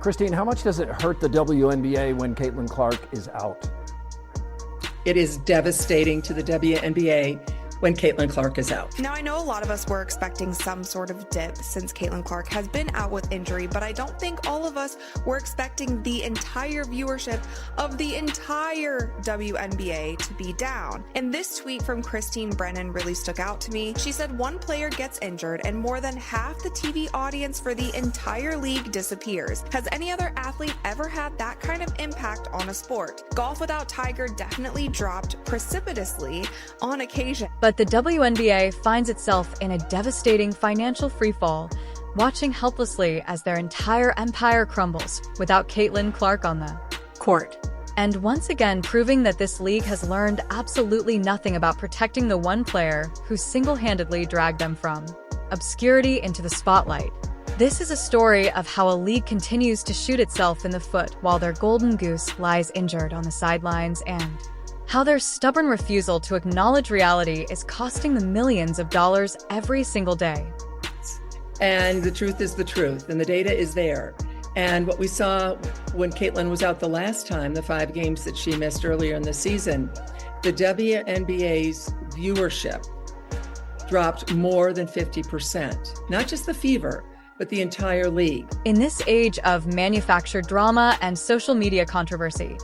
Christine, how much does it hurt the WNBA when Caitlin Clark is out? It is devastating to the WNBA when Caitlin Clark is out. Now, I know a lot of us were expecting some sort of dip since Caitlin Clark has been out with injury, but I don't think all of us were expecting the entire viewership of the entire WNBA to be down. And this tweet from Christine Brennan really stuck out to me. She said one player gets injured and more than half the TV audience for the entire league disappears. Has any other athlete ever had that kind of impact on a sport? Golf without Tiger definitely dropped precipitously on occasion. But the WNBA finds itself in a devastating financial freefall, watching helplessly as their entire empire crumbles without Caitlin Clark on the court. And once again proving that this league has learned absolutely nothing about protecting the one player who single-handedly dragged them from obscurity into the spotlight. This is a story of how a league continues to shoot itself in the foot while their golden goose lies injured on the sidelines, and how their stubborn refusal to acknowledge reality is costing them millions of dollars every single day. And the truth is the truth, and the data is there. And what we saw when Caitlin was out the last time, the 5 games that she missed earlier in the season, the WNBA's viewership dropped more than 50%. Not just the Fever, but the entire league. In this age of manufactured drama and social media controversy,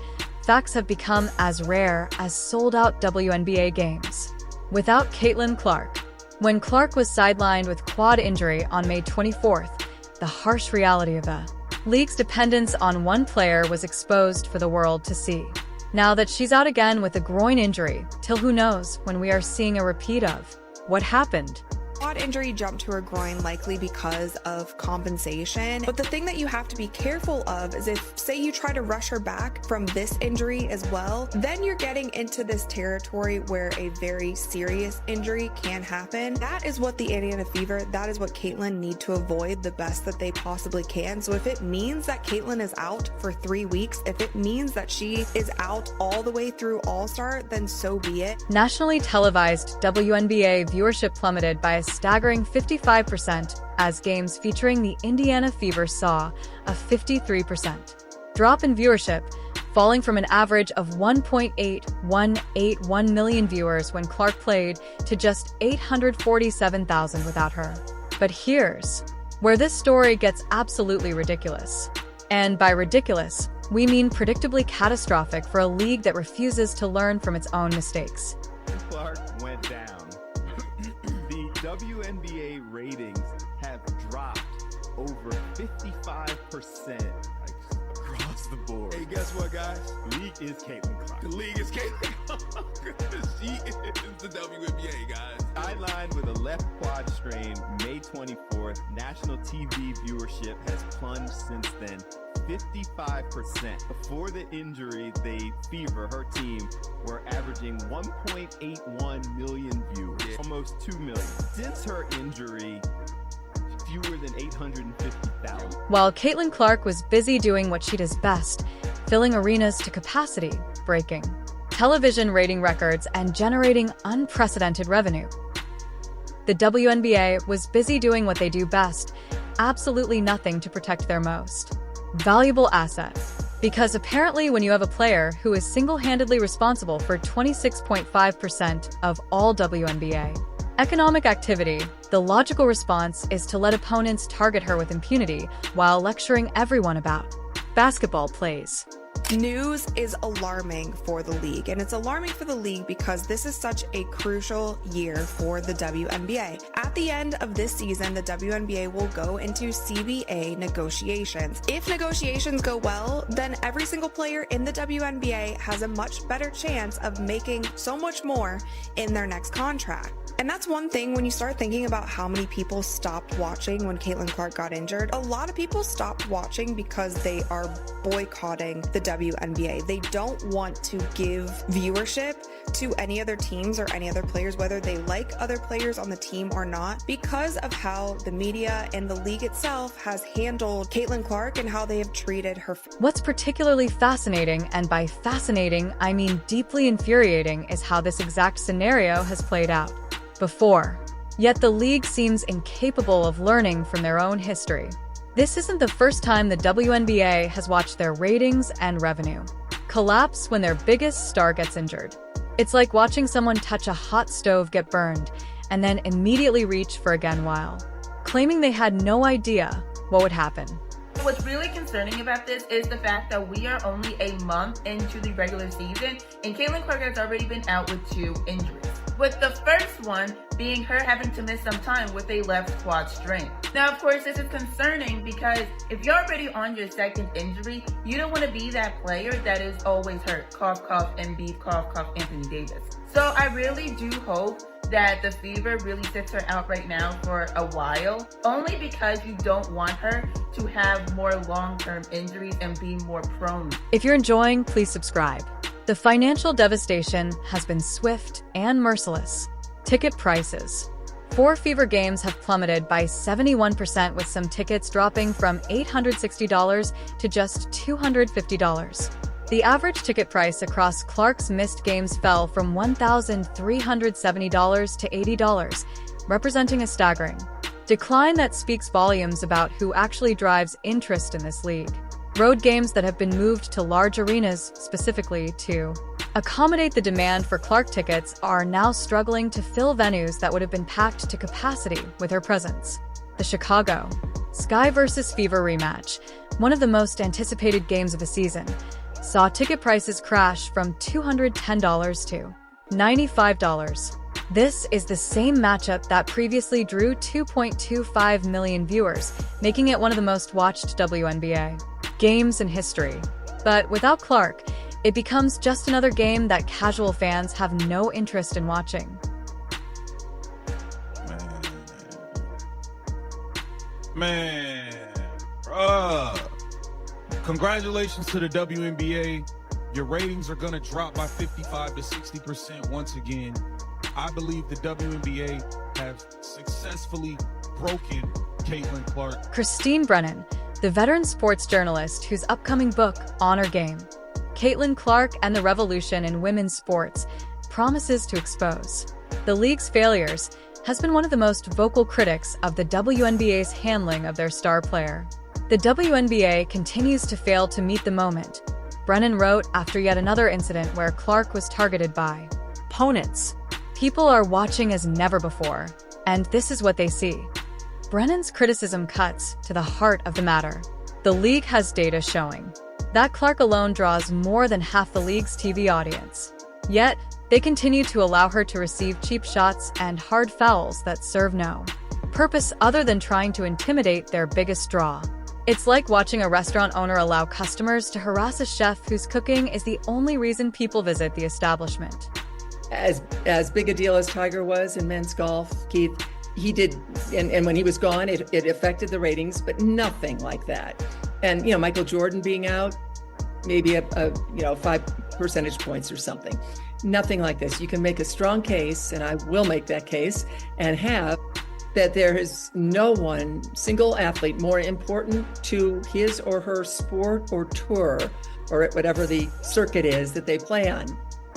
facts have become as rare as sold-out WNBA games. Without Caitlin Clark, when Clark was sidelined with quad injury on May 24th, the harsh reality of the league's dependence on one player was exposed for the world to see. Now that she's out again with a groin injury, till who knows when we are seeing a repeat of what happened. Quad injury jumped to her groin likely because of compensation. But the thing that you have to be careful of is if, say, you try to rush her back from this injury as well, then you're getting into this territory where a very serious injury can happen. That is what the Indiana Fever, that is what Caitlin need to avoid the best that they possibly can. So if it means that Caitlin is out for 3 weeks, if it means that she is out all the way through All-Star, then so be it. Nationally televised WNBA viewership plummeted by a staggering 55% as games featuring the Indiana Fever saw a 53% drop in viewership, falling from an average of 1.8181 million viewers when Clark played to just 847,000 without her. But here's where this story gets absolutely ridiculous. And by ridiculous, we mean predictably catastrophic for a league that refuses to learn from its own mistakes. Clark went down. WNBA ratings have dropped over 55% across the board. Hey, guess what, guys? The league is Caitlin Clark. The league is Caitlin Clark. She is the WNBA, guys. Sidelined with a left quad strain May 24th, national TV viewership has plunged since then 55%. Before the injury, the Fever, her team, were averaging 1.81 million viewers, almost 2 million. Since her injury, fewer than 850,000. While Caitlin Clark was busy doing what she does best, filling arenas to capacity, breaking television rating records, and generating unprecedented revenue, the WNBA was busy doing what they do best, absolutely nothing to protect their most valuable asset. Because apparently when you have a player who is single-handedly responsible for 26.5% of all WNBA economic activity, the logical response is to let opponents target her with impunity while lecturing everyone about basketball plays. News is alarming for the league, and it's alarming for the league because this is such a crucial year for the WNBA. At the end of this season, the WNBA will go into CBA negotiations. If negotiations go well, then every single player in the WNBA has a much better chance of making so much more in their next contract. And that's one thing when you start thinking about how many people stopped watching when Caitlin Clark got injured. A lot of people stopped watching because they are boycotting the WNBA. They don't want to give viewership to any other teams or any other players, whether they like other players on the team or not, because of how the media and the league itself has handled Caitlin Clark and how they have treated her. What's particularly fascinating, and by fascinating I mean deeply infuriating, is how this exact scenario has played out before. Yet the league seems incapable of learning from their own history. This isn't the first time the WNBA has watched their ratings and revenue collapse when their biggest star gets injured. It's like watching someone touch a hot stove get burned and then immediately reach for again while claiming they had no idea what would happen. What's really concerning about this is the fact that we are only a month into the regular season, and Caitlin Clark has already been out with 2 injuries. With the first one being her having to miss some time with a left quad strain. Now, of course, this is concerning because if you're already on your second injury, you don't want to be that player that is always hurt. Cough, cough, Embiid, cough, cough, Anthony Davis. So I really do hope that the fever really sits her out right now for a while, only because you don't want her to have more long-term injuries and be more prone. If you're enjoying, please subscribe. The financial devastation has been swift and merciless. Ticket prices. 4 Fever games have plummeted by 71%, with some tickets dropping from $860 to just $250. The average ticket price across Clark's missed games fell from $1,370 to $80, representing a staggering decline that speaks volumes about who actually drives interest in this league. Road games that have been moved to large arenas specifically to accommodate the demand for Clark tickets are now struggling to fill venues that would have been packed to capacity with her presence. The Chicago Sky vs. Fever rematch, one of the most anticipated games of the season, saw ticket prices crash from $210 to $95. This is the same matchup that previously drew 2.25 million viewers, making it one of the most watched WNBA games in history. But without Clark, it becomes just another game that casual fans have no interest in watching. Man, bruh. Congratulations to the WNBA. Your ratings are going to drop by 55 to 60% once again. I believe the WNBA have successfully broken Caitlin Clark. Christine Brennan, the veteran sports journalist whose upcoming book, Honor Game, Caitlin Clark and the Revolution in Women's Sports, promises to expose the league's failures, has been one of the most vocal critics of the WNBA's handling of their star player. The WNBA continues to fail to meet the moment, Brennan wrote after yet another incident where Clark was targeted by opponents. People are watching as never before, and this is what they see. Brennan's criticism cuts to the heart of the matter. The league has data showing that Clark alone draws more than half the league's TV audience. Yet, they continue to allow her to receive cheap shots and hard fouls that serve no purpose other than trying to intimidate their biggest draw. It's like watching a restaurant owner allow customers to harass a chef whose cooking is the only reason people visit the establishment. As big a deal as Tiger was in men's golf, Keith, he did, and when he was gone, it affected the ratings, but nothing like that. And, Michael Jordan being out, maybe a 5 percentage points or something. Nothing like this. You can make a strong case, and I will make that case, and have that there is no one single athlete more important to his or her sport or tour or whatever the circuit is that they play on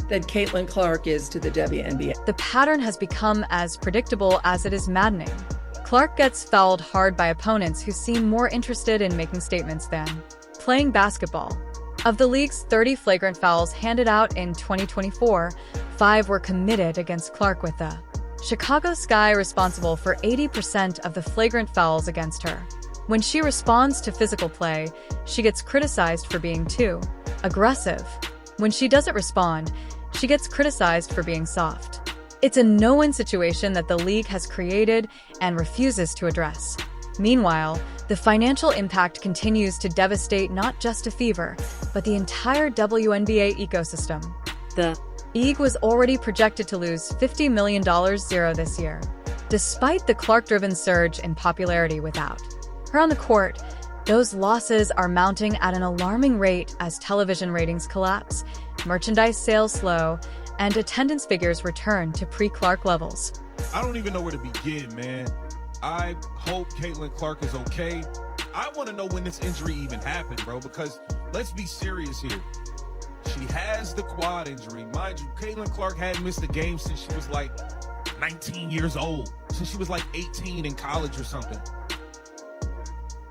than Caitlin Clark is to the WNBA. The pattern has become as predictable as it is maddening. Clark gets fouled hard by opponents who seem more interested in making statements than playing basketball. Of the league's 30 flagrant fouls handed out in 2024, 5 were committed against Clark, with the Chicago Sky responsible for 80% of the flagrant fouls against her. When she responds to physical play, she gets criticized for being too aggressive. When she doesn't respond, she gets criticized for being soft. It's a no-win situation that the league has created and refuses to address. Meanwhile, the financial impact continues to devastate not just a Fever, but the entire WNBA ecosystem. The league was already projected to lose $50 million this year, despite the Clark-driven surge in popularity without her on the court. Those losses are mounting at an alarming rate as television ratings collapse, merchandise sales slow, and attendance figures return to pre-Clark levels. I don't even know where to begin, man. I hope Caitlin Clark is okay. I want to know when this injury even happened, bro, because let's be serious here. She has the quad injury. Mind you, Caitlin Clark hadn't missed a game since she was like 19 years old, since she was like 18 in college or something.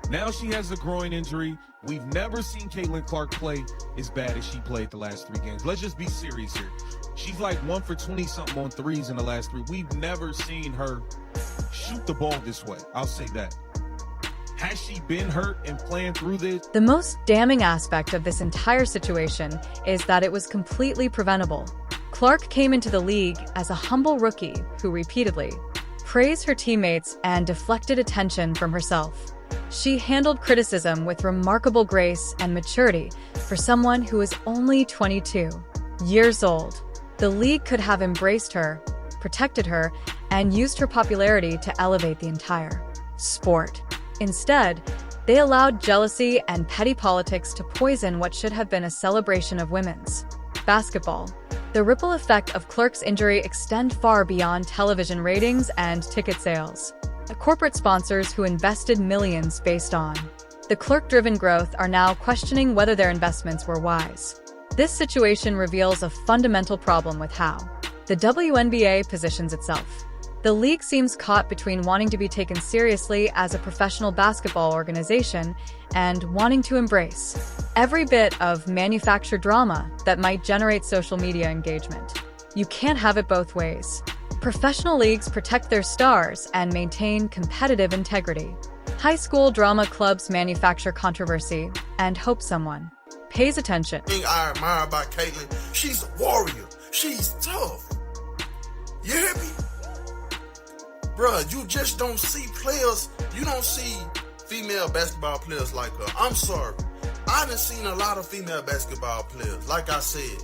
Now she has a groin injury. We've never seen Caitlin Clark play as bad as she played the last 3 games. Let's just be serious here. She's like 1 for 20-something on threes in the last 3. We've never seen her shoot the ball this way. I'll say that. Has she been hurt and playing through this? The most damning aspect of this entire situation is that it was completely preventable. Clark came into the league as a humble rookie who repeatedly praised her teammates and deflected attention from herself. She handled criticism with remarkable grace and maturity for someone who is only 22 years old. The league could have embraced her, protected her, and used her popularity to elevate the entire sport. Instead, they allowed jealousy and petty politics to poison what should have been a celebration of women's basketball. The ripple effect of Clark's injury extend far beyond television ratings and ticket sales. Corporate sponsors who invested millions based on the Clark-driven growth are now questioning whether their investments were wise. This situation reveals a fundamental problem with how the WNBA positions itself. The league seems caught between wanting to be taken seriously as a professional basketball organization and wanting to embrace every bit of manufactured drama that might generate social media engagement. You can't have it both ways. Professional leagues protect their stars and maintain competitive integrity. High school drama clubs manufacture controversy and hope someone pays attention. The thing I admire about Caitlin, she's a warrior. She's tough. You hear me? Bruh, you just don't see players, you don't see female basketball players like her. I'm sorry. I done seen a lot of female basketball players. Like I said,